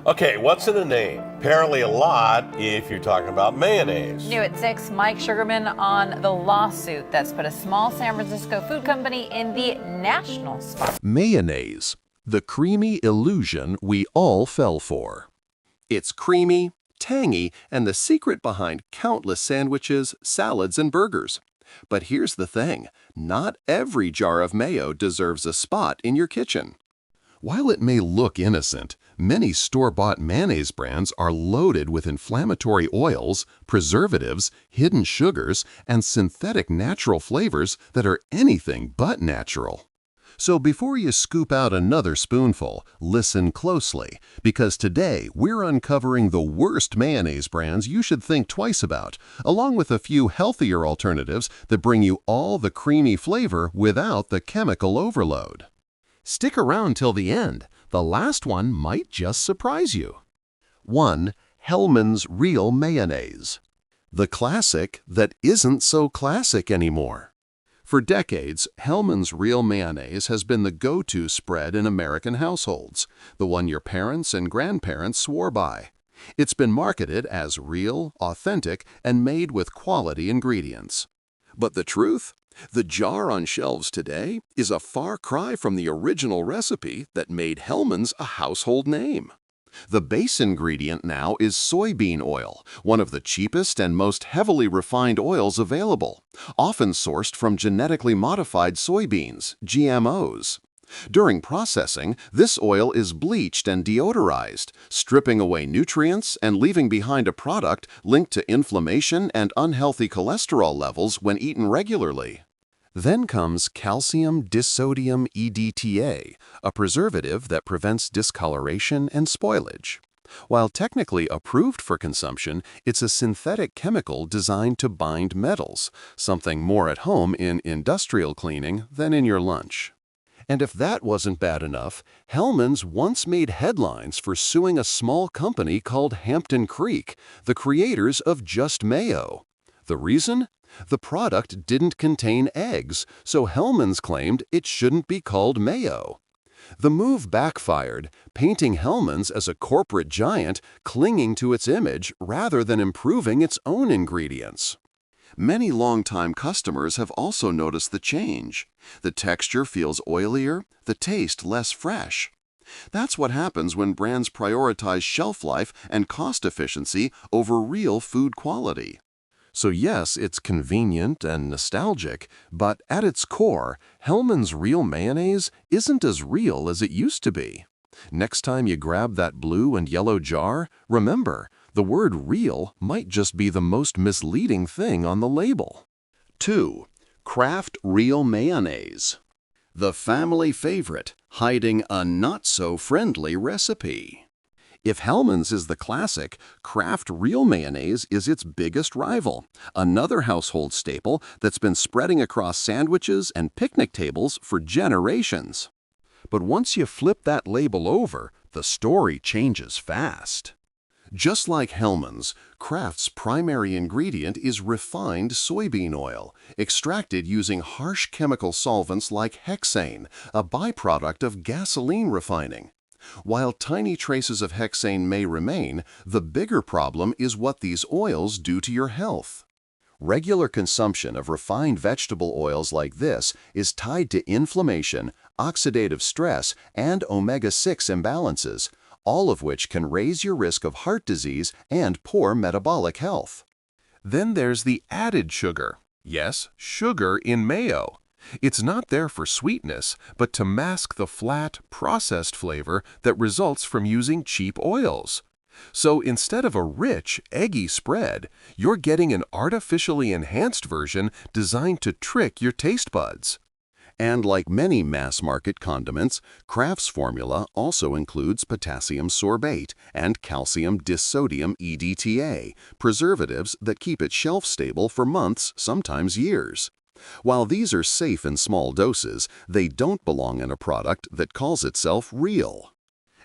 Okay, what's in a name? Apparently a lot if you're talking about mayonnaise. New at 6, Mike Sugarman on the lawsuit that's put a small San Francisco food company in the national spotlight. Mayonnaise, the creamy illusion we all fell for. It's creamy, tangy, and the secret behind countless sandwiches, salads, and burgers. But here's the thing, not every jar of mayo deserves a spot in your kitchen. While it may look innocent, many store-bought mayonnaise brands are loaded with inflammatory oils, preservatives, hidden sugars, and synthetic natural flavors that are anything but natural. So before you scoop out another spoonful, listen closely, because today we're uncovering the worst mayonnaise brands you should think twice about, along with a few healthier alternatives that bring you all the creamy flavor without the chemical overload. Stick around till the end. The last one might just surprise you. 1. Hellmann's Real Mayonnaise. The classic that isn't so classic anymore. For decades, Hellmann's Real Mayonnaise has been the go-to spread in American households, the one your parents and grandparents swore by. It's been marketed as real, authentic, and made with quality ingredients. But the truth? The jar on shelves today is a far cry from the original recipe that made Hellmann's a household name. The base ingredient now is soybean oil, one of the cheapest and most heavily refined oils available, often sourced from genetically modified soybeans, GMOs. During processing, this oil is bleached and deodorized, stripping away nutrients and leaving behind a product linked to inflammation and unhealthy cholesterol levels when eaten regularly. Then comes calcium disodium EDTA, a preservative that prevents discoloration and spoilage. While technically approved for consumption, it's a synthetic chemical designed to bind metals, something more at home in industrial cleaning than in your lunch. And if that wasn't bad enough, Hellmann's once made headlines for suing a small company called Hampton Creek, the creators of Just Mayo. The reason? The product didn't contain eggs, so Hellmann's claimed it shouldn't be called mayo. The move backfired, painting Hellmann's as a corporate giant clinging to its image rather than improving its own ingredients. Many longtime customers have also noticed the change. The texture feels oilier, the taste less fresh. That's what happens when brands prioritize shelf life and cost efficiency over real food quality. So yes, it's convenient and nostalgic, but at its core, Hellmann's Real Mayonnaise isn't as real as it used to be. Next time you grab that blue and yellow jar, remember, the word real might just be the most misleading thing on the label. 2. Kraft Real Mayonnaise. The family favorite, hiding a not-so-friendly recipe. If Hellmann's is the classic, Kraft Real Mayonnaise is its biggest rival, another household staple that's been spreading across sandwiches and picnic tables for generations. But once you flip that label over, the story changes fast. Just like Hellmann's, Kraft's primary ingredient is refined soybean oil, extracted using harsh chemical solvents like hexane, a byproduct of gasoline refining. While tiny traces of hexane may remain, the bigger problem is what these oils do to your health. Regular consumption of refined vegetable oils like this is tied to inflammation, oxidative stress, and omega-6 imbalances, all of which can raise your risk of heart disease and poor metabolic health. Then there's the added sugar. Yes, sugar in mayo. It's not there for sweetness, but to mask the flat, processed flavor that results from using cheap oils. So instead of a rich, eggy spread, you're getting an artificially enhanced version designed to trick your taste buds. And like many mass-market condiments, Kraft's formula also includes potassium sorbate and calcium disodium EDTA, preservatives that keep it shelf-stable for months, sometimes years. While these are safe in small doses, they don't belong in a product that calls itself real.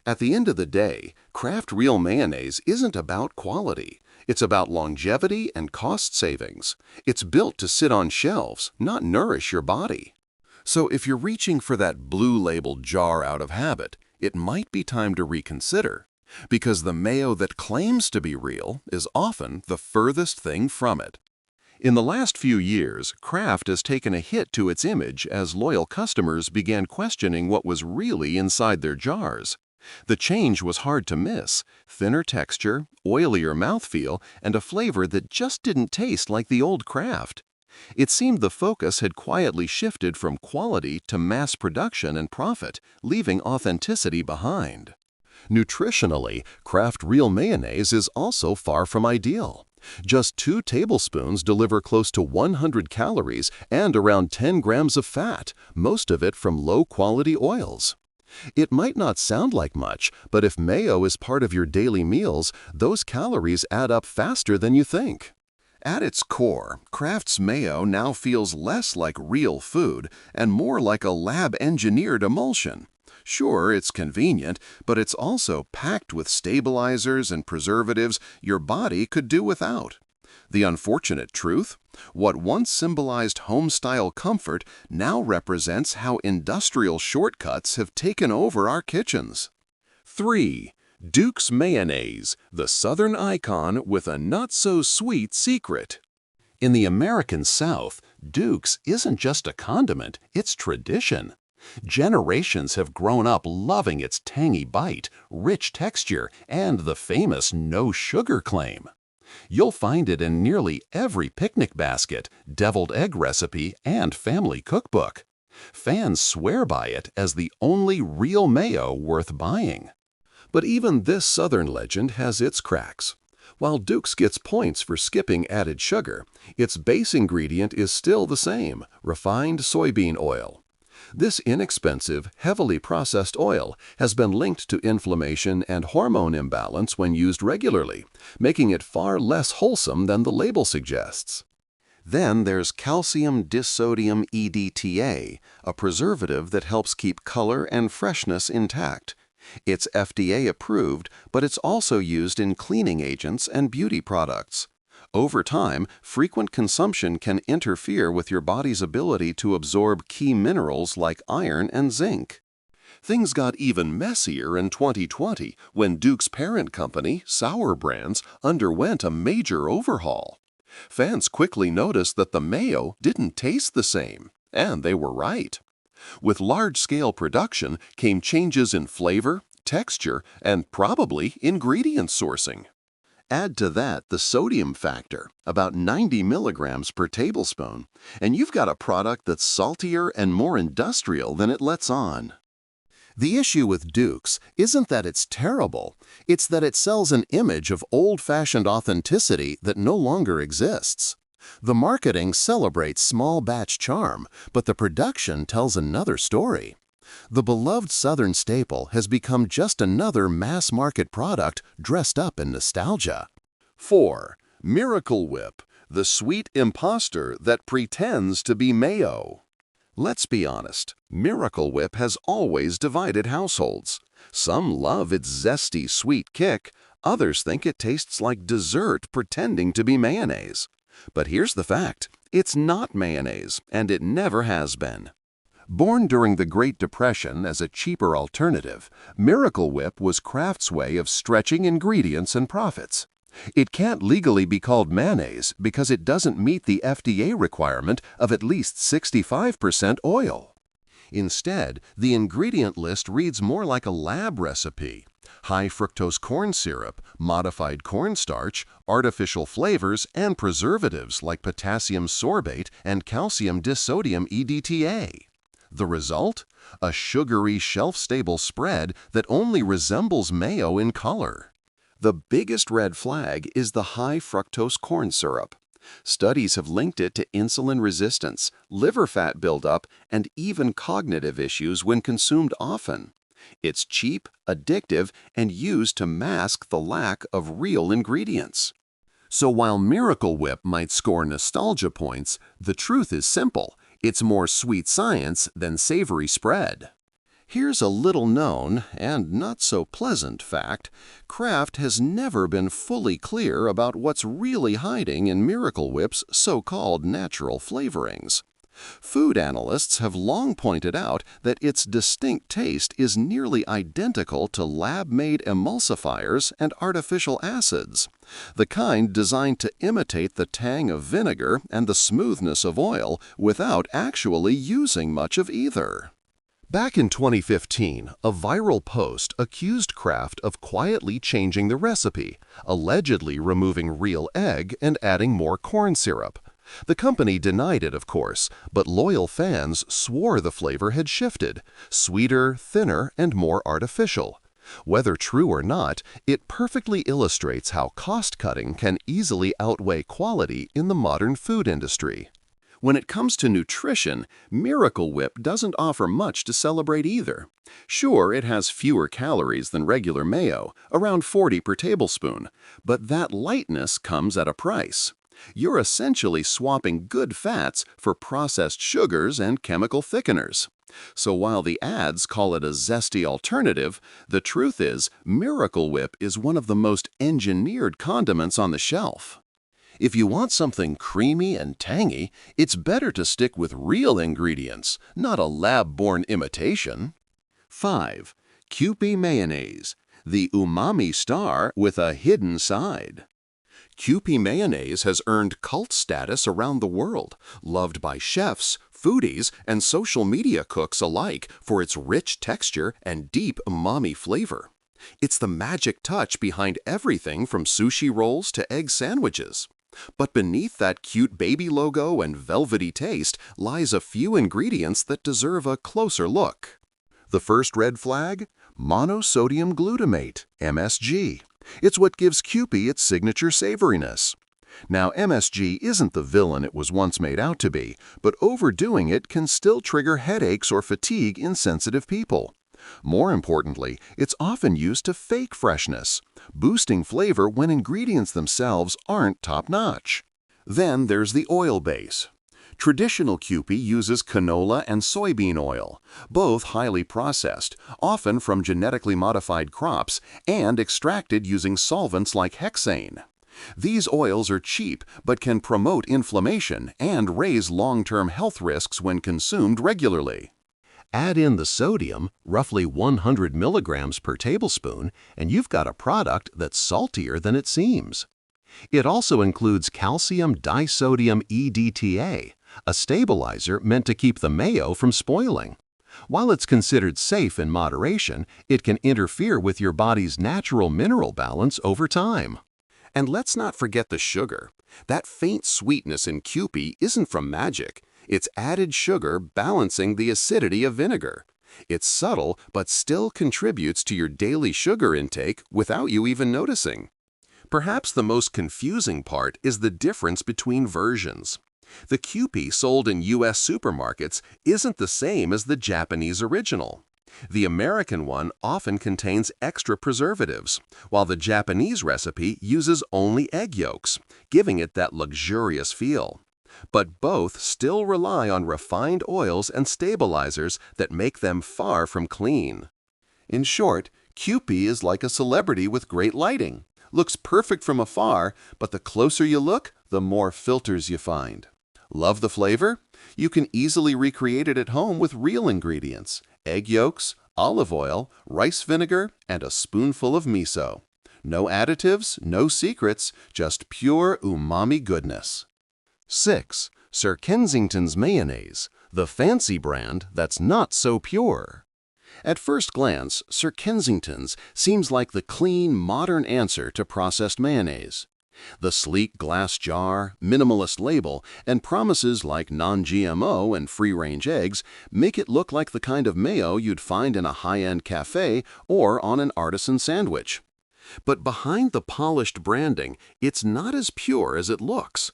At the end of the day, Kraft Real Mayonnaise isn't about quality. It's about longevity and cost savings. It's built to sit on shelves, not nourish your body. So if you're reaching for that blue-labeled jar out of habit, it might be time to reconsider. Because the mayo that claims to be real is often the furthest thing from it. In the last few years, Kraft has taken a hit to its image as loyal customers began questioning what was really inside their jars. The change was hard to miss: thinner texture, oilier mouthfeel, and a flavor that just didn't taste like the old Kraft. It seemed the focus had quietly shifted from quality to mass production and profit, leaving authenticity behind. Nutritionally, Kraft Real Mayonnaise is also far from ideal. Just 2 tablespoons deliver close to 100 calories and around 10 grams of fat, most of it from low-quality oils. It might not sound like much, but if mayo is part of your daily meals, those calories add up faster than you think. At its core, Kraft's mayo now feels less like real food and more like a lab-engineered emulsion. Sure, it's convenient, but it's also packed with stabilizers and preservatives your body could do without. The unfortunate truth? What once symbolized home-style comfort now represents how industrial shortcuts have taken over our kitchens. 3. Duke's Mayonnaise, the Southern icon with a not-so-sweet secret. In the American South, Duke's isn't just a condiment, it's tradition. Generations have grown up loving its tangy bite, rich texture, and the famous no-sugar claim. You'll find it in nearly every picnic basket, deviled egg recipe, and family cookbook. Fans swear by it as the only real mayo worth buying. But even this Southern legend has its cracks. While Duke's gets points for skipping added sugar, its base ingredient is still the same: refined soybean oil. This inexpensive, heavily processed oil has been linked to inflammation and hormone imbalance when used regularly, making it far less wholesome than the label suggests. Then there's calcium disodium EDTA, a preservative that helps keep color and freshness intact. It's FDA approved, but it's also used in cleaning agents and beauty products. Over time, frequent consumption can interfere with your body's ability to absorb key minerals like iron and zinc. Things got even messier in 2020 when Duke's parent company, Sour Brands, underwent a major overhaul. Fans quickly noticed that the mayo didn't taste the same, and they were right. With large-scale production came changes in flavor, texture, and probably ingredient sourcing. Add to that the sodium factor, about 90 milligrams per tablespoon, and you've got a product that's saltier and more industrial than it lets on. The issue with Duke's isn't that it's terrible, it's that it sells an image of old-fashioned authenticity that no longer exists. The marketing celebrates small batch charm, but the production tells another story. The beloved Southern staple has become just another mass-market product dressed up in nostalgia. 4. Miracle Whip, the sweet imposter that pretends to be mayo. Let's be honest, Miracle Whip has always divided households. Some love its zesty, sweet kick, others think it tastes like dessert pretending to be mayonnaise. But here's the fact: it's not mayonnaise, and it never has been. Born during the Great Depression as a cheaper alternative, Miracle Whip was Kraft's way of stretching ingredients and profits. It can't legally be called mayonnaise because it doesn't meet the FDA requirement of at least 65% oil. Instead, the ingredient list reads more like a lab recipe: high fructose corn syrup, modified cornstarch, artificial flavors, and preservatives like potassium sorbate and calcium disodium EDTA. The result? A sugary, shelf-stable spread that only resembles mayo in color. The biggest red flag is the high fructose corn syrup. Studies have linked it to insulin resistance, liver fat buildup, and even cognitive issues when consumed often. It's cheap, addictive, and used to mask the lack of real ingredients. So while Miracle Whip might score nostalgia points, the truth is simple: it's more sweet science than savory spread. Here's a little-known and not-so-pleasant fact: Kraft has never been fully clear about what's really hiding in Miracle Whip's so-called natural flavorings. Food analysts have long pointed out that its distinct taste is nearly identical to lab-made emulsifiers and artificial acids, the kind designed to imitate the tang of vinegar and the smoothness of oil without actually using much of either. Back in 2015, a viral post accused Kraft of quietly changing the recipe, allegedly removing real egg and adding more corn syrup. The company denied it, of course, but loyal fans swore the flavor had shifted, sweeter, thinner, and more artificial. Whether true or not, it perfectly illustrates how cost-cutting can easily outweigh quality in the modern food industry. When it comes to nutrition, Miracle Whip doesn't offer much to celebrate either. Sure, it has fewer calories than regular mayo, around 40 per tablespoon, but that lightness comes at a price. You're essentially swapping good fats for processed sugars and chemical thickeners. So while the ads call it a zesty alternative, the truth is Miracle Whip is one of the most engineered condiments on the shelf. If you want something creamy and tangy, it's better to stick with real ingredients, not a lab-born imitation. 5. Kewpie Mayonnaise, the umami star with a hidden side. Kewpie mayonnaise has earned cult status around the world, loved by chefs, foodies, and social media cooks alike for its rich texture and deep umami flavor. It's the magic touch behind everything from sushi rolls to egg sandwiches. But beneath that cute baby logo and velvety taste lies a few ingredients that deserve a closer look. The first red flag? Monosodium glutamate, MSG. It's what gives Kewpie its signature savoriness. Now, MSG isn't the villain it was once made out to be, but overdoing it can still trigger headaches or fatigue in sensitive people. More importantly, it's often used to fake freshness, boosting flavor when ingredients themselves aren't top-notch. Then there's the oil base. Traditional Kewpie uses canola and soybean oil, both highly processed, often from genetically modified crops, and extracted using solvents like hexane. These oils are cheap but can promote inflammation and raise long-term health risks when consumed regularly. Add in the sodium, roughly 100 milligrams per tablespoon, and you've got a product that's saltier than it seems. It also includes calcium disodium EDTA, a stabilizer meant to keep the mayo from spoiling. While it's considered safe in moderation, it can interfere with your body's natural mineral balance over time. And let's not forget the sugar. That faint sweetness in Kewpie isn't from magic. It's added sugar balancing the acidity of vinegar. It's subtle but still contributes to your daily sugar intake without you even noticing. Perhaps the most confusing part is the difference between versions. The Kewpie sold in U.S. supermarkets isn't the same as the Japanese original. The American one often contains extra preservatives, while the Japanese recipe uses only egg yolks, giving it that luxurious feel. But both still rely on refined oils and stabilizers that make them far from clean. In short, Kewpie is like a celebrity with great lighting. Looks perfect from afar, but the closer you look, the more filters you find. Love the flavor? You can easily recreate it at home with real ingredients: egg yolks, olive oil, rice vinegar, and a spoonful of miso. No additives, no secrets, just pure umami goodness. 6. Sir Kensington's Mayonnaise, the fancy brand that's not so pure. At first glance, Sir Kensington's seems like the clean, modern answer to processed mayonnaise. The sleek glass jar, minimalist label, and promises like non-GMO and free-range eggs make it look like the kind of mayo you'd find in a high-end cafe or on an artisan sandwich. But behind the polished branding, it's not as pure as it looks.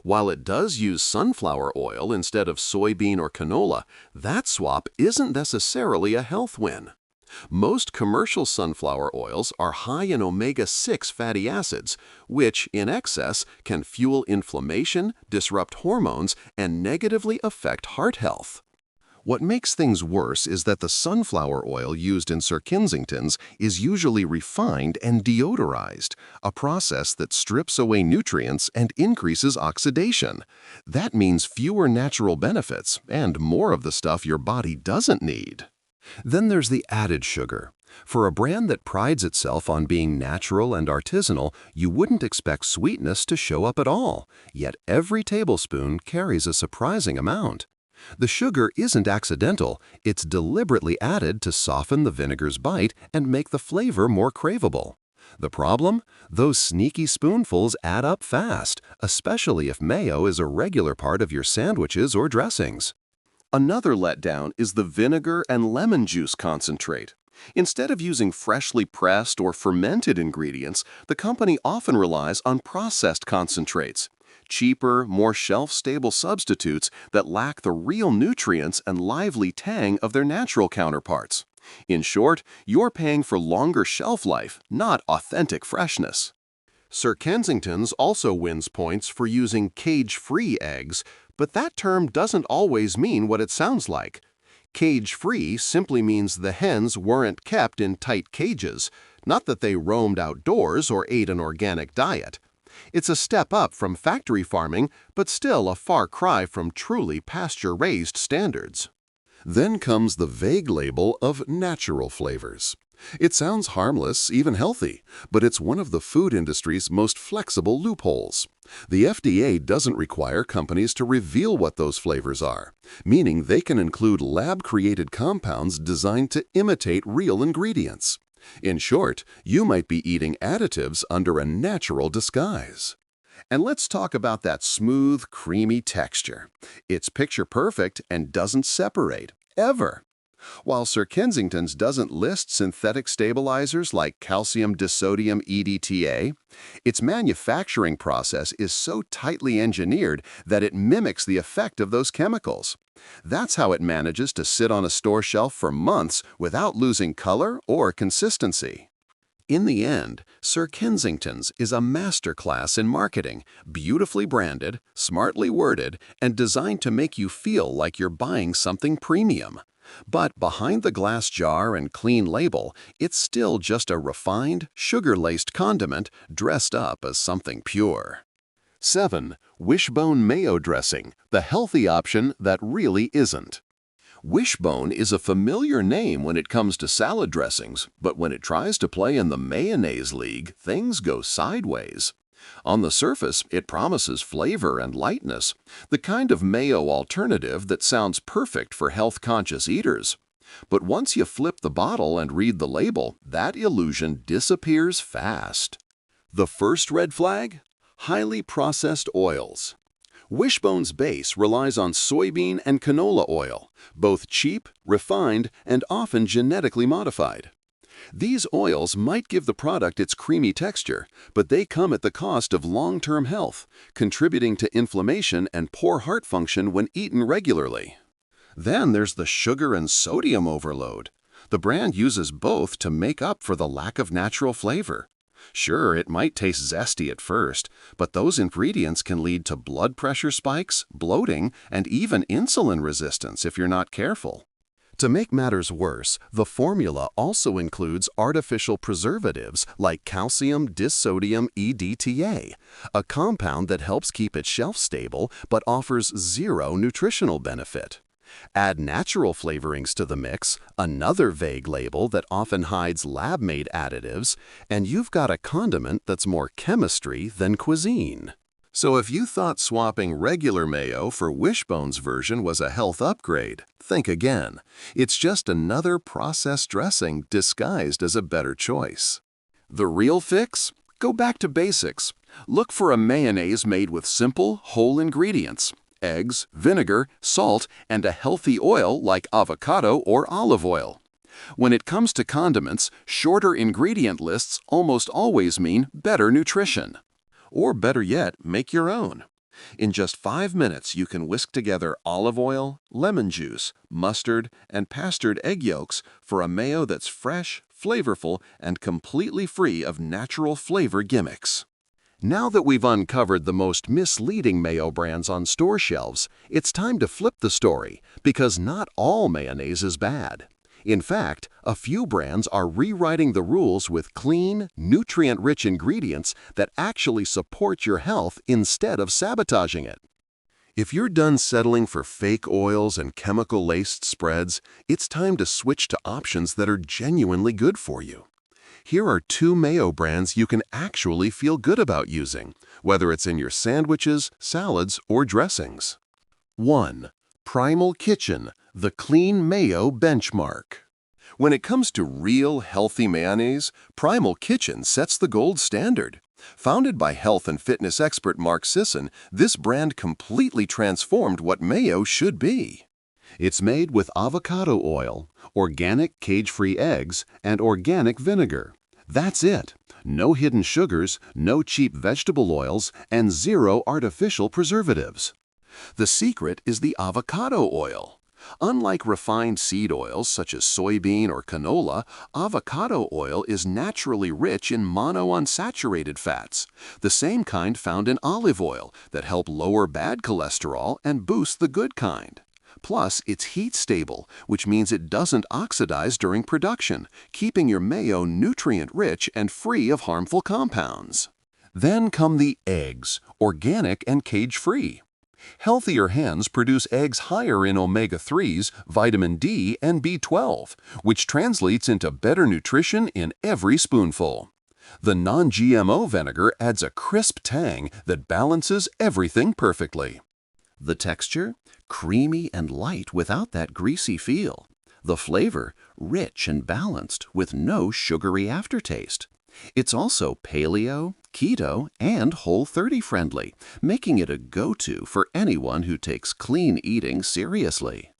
While it does use sunflower oil instead of soybean or canola, that swap isn't necessarily a health win. Most commercial sunflower oils are high in omega-6 fatty acids, which, in excess, can fuel inflammation, disrupt hormones, and negatively affect heart health. What makes things worse is that the sunflower oil used in Sir Kensington's is usually refined and deodorized, a process that strips away nutrients and increases oxidation. That means fewer natural benefits and more of the stuff your body doesn't need. Then there's the added sugar. For a brand that prides itself on being natural and artisanal, you wouldn't expect sweetness to show up at all, yet every tablespoon carries a surprising amount. The sugar isn't accidental, it's deliberately added to soften the vinegar's bite and make the flavor more craveable. The problem? Those sneaky spoonfuls add up fast, especially if mayo is a regular part of your sandwiches or dressings. Another letdown is the vinegar and lemon juice concentrate. Instead of using freshly pressed or fermented ingredients, the company often relies on processed concentrates. Cheaper, more shelf-stable substitutes that lack the real nutrients and lively tang of their natural counterparts. In short, you're paying for longer shelf life, not authentic freshness. Sir Kensington's also wins points for using cage-free eggs, but that term doesn't always mean what it sounds like. Cage-free simply means the hens weren't kept in tight cages, not that they roamed outdoors or ate an organic diet. It's a step up from factory farming, but still a far cry from truly pasture-raised standards. Then comes the vague label of natural flavors. It sounds harmless, even healthy, but it's one of the food industry's most flexible loopholes. The FDA doesn't require companies to reveal what those flavors are, meaning they can include lab-created compounds designed to imitate real ingredients. In short, you might be eating additives under a natural disguise. And let's talk about that smooth, creamy texture. It's picture perfect and doesn't separate, ever. While Sir Kensington's doesn't list synthetic stabilizers like calcium disodium EDTA, its manufacturing process is so tightly engineered that it mimics the effect of those chemicals. That's how it manages to sit on a store shelf for months without losing color or consistency. In the end, Sir Kensington's is a masterclass in marketing, beautifully branded, smartly worded, and designed to make you feel like you're buying something premium. But behind the glass jar and clean label, it's still just a refined, sugar-laced condiment dressed up as something pure. 7. Wishbone mayo dressing, the healthy option that really isn't. Wishbone is a familiar name when it comes to salad dressings, but when it tries to play in the mayonnaise league, things go sideways. On the surface, it promises flavor and lightness, the kind of mayo alternative that sounds perfect for health-conscious eaters. But once you flip the bottle and read the label, that illusion disappears fast. The first red flag? Highly processed oils. Wishbone's base relies on soybean and canola oil, both cheap, refined, and often genetically modified. These oils might give the product its creamy texture, but they come at the cost of long-term health, contributing to inflammation and poor heart function when eaten regularly. Then there's the sugar and sodium overload. The brand uses both to make up for the lack of natural flavor. Sure, it might taste zesty at first, but those ingredients can lead to blood pressure spikes, bloating, and even insulin resistance if you're not careful. To make matters worse, the formula also includes artificial preservatives like calcium disodium EDTA, a compound that helps keep it shelf-stable but offers zero nutritional benefit. Add natural flavorings to the mix, another vague label that often hides lab-made additives, and you've got a condiment that's more chemistry than cuisine. So if you thought swapping regular mayo for Wishbone's version was a health upgrade, think again. It's just another processed dressing disguised as a better choice. The real fix? Go back to basics. Look for a mayonnaise made with simple, whole ingredients: eggs, vinegar, salt, and a healthy oil like avocado or olive oil. When it comes to condiments, shorter ingredient lists almost always mean better nutrition. Or better yet, make your own. In just 5 minutes, you can whisk together olive oil, lemon juice, mustard, and pastured egg yolks for a mayo that's fresh, flavorful, and completely free of natural flavor gimmicks. Now that we've uncovered the most misleading mayo brands on store shelves, it's time to flip the story, because not all mayonnaise is bad. In fact, a few brands are rewriting the rules with clean, nutrient-rich ingredients that actually support your health instead of sabotaging it. If you're done settling for fake oils and chemical-laced spreads, it's time to switch to options that are genuinely good for you. Here are 2 mayo brands you can actually feel good about using, whether it's in your sandwiches, salads, or dressings. 1. Primal Kitchen, the clean mayo benchmark. When it comes to real, healthy mayonnaise, Primal Kitchen sets the gold standard. Founded by health and fitness expert Mark Sisson, this brand completely transformed what mayo should be. It's made with avocado oil, organic cage-free eggs, and organic vinegar. That's it. No hidden sugars, no cheap vegetable oils, and 0 artificial preservatives. The secret is the avocado oil. Unlike refined seed oils such as soybean or canola, avocado oil is naturally rich in monounsaturated fats, the same kind found in olive oil that help lower bad cholesterol and boost the good kind. Plus, it's heat stable, which means it doesn't oxidize during production, keeping your mayo nutrient-rich and free of harmful compounds. Then come the eggs, organic and cage-free. Healthier hens produce eggs higher in omega-3s, vitamin D, and B12, which translates into better nutrition in every spoonful. The non-GMO vinegar adds a crisp tang that balances everything perfectly. The texture? Creamy and light without that greasy feel. The flavor? Rich and balanced with no sugary aftertaste. It's also paleo, keto, and Whole30 friendly, making it a go-to for anyone who takes clean eating seriously.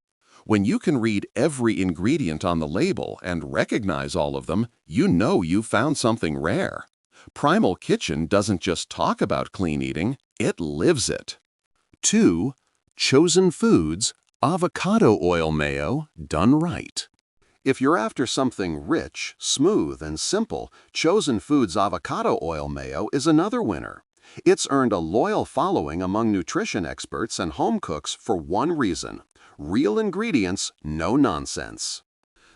When you can read every ingredient on the label and recognize all of them, you know you've found something rare. Primal Kitchen doesn't just talk about clean eating, it lives it. 2. Chosen Foods Avocado Oil Mayo Done Right. If you're after something rich, smooth, and simple, Chosen Foods Avocado Oil Mayo is another winner. It's earned a loyal following among nutrition experts and home cooks for one reason: real ingredients, no nonsense.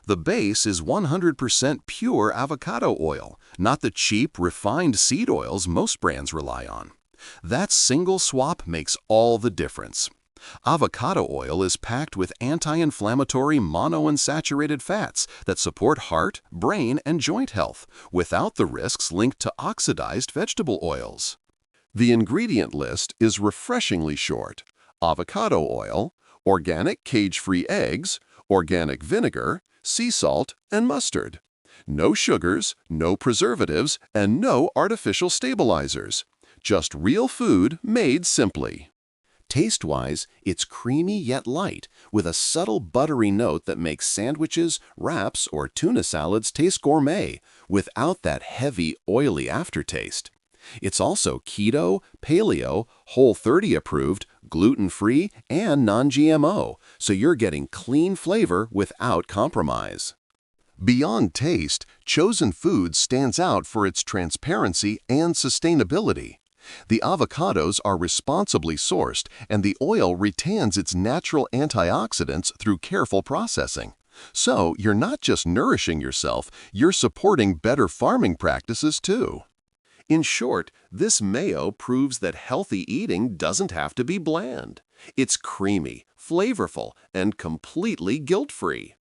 The base is 100% pure avocado oil, not the cheap, refined seed oils most brands rely on. That single swap makes all the difference. Avocado oil is packed with anti-inflammatory monounsaturated fats that support heart, brain, and joint health, without the risks linked to oxidized vegetable oils. The ingredient list is refreshingly short: avocado oil, organic cage-free eggs, organic vinegar, sea salt, and mustard. No sugars, no preservatives, and no artificial stabilizers. Just real food made simply. Taste-wise, it's creamy yet light, with a subtle buttery note that makes sandwiches, wraps, or tuna salads taste gourmet, without that heavy, oily aftertaste. It's also keto, paleo, Whole30 approved, gluten-free, and non-GMO, so you're getting clean flavor without compromise. Beyond taste, Chosen Foods stands out for its transparency and sustainability. The avocados are responsibly sourced, and the oil retains its natural antioxidants through careful processing. So you're not just nourishing yourself, you're supporting better farming practices too. In short, this mayo proves that healthy eating doesn't have to be bland. It's creamy, flavorful, and completely guilt-free.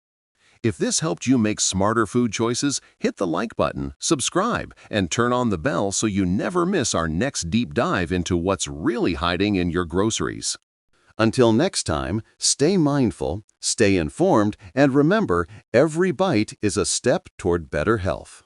If this helped you make smarter food choices, hit the like button, subscribe, and turn on the bell so you never miss our next deep dive into what's really hiding in your groceries. Until next time, stay mindful, stay informed, and remember, every bite is a step toward better health.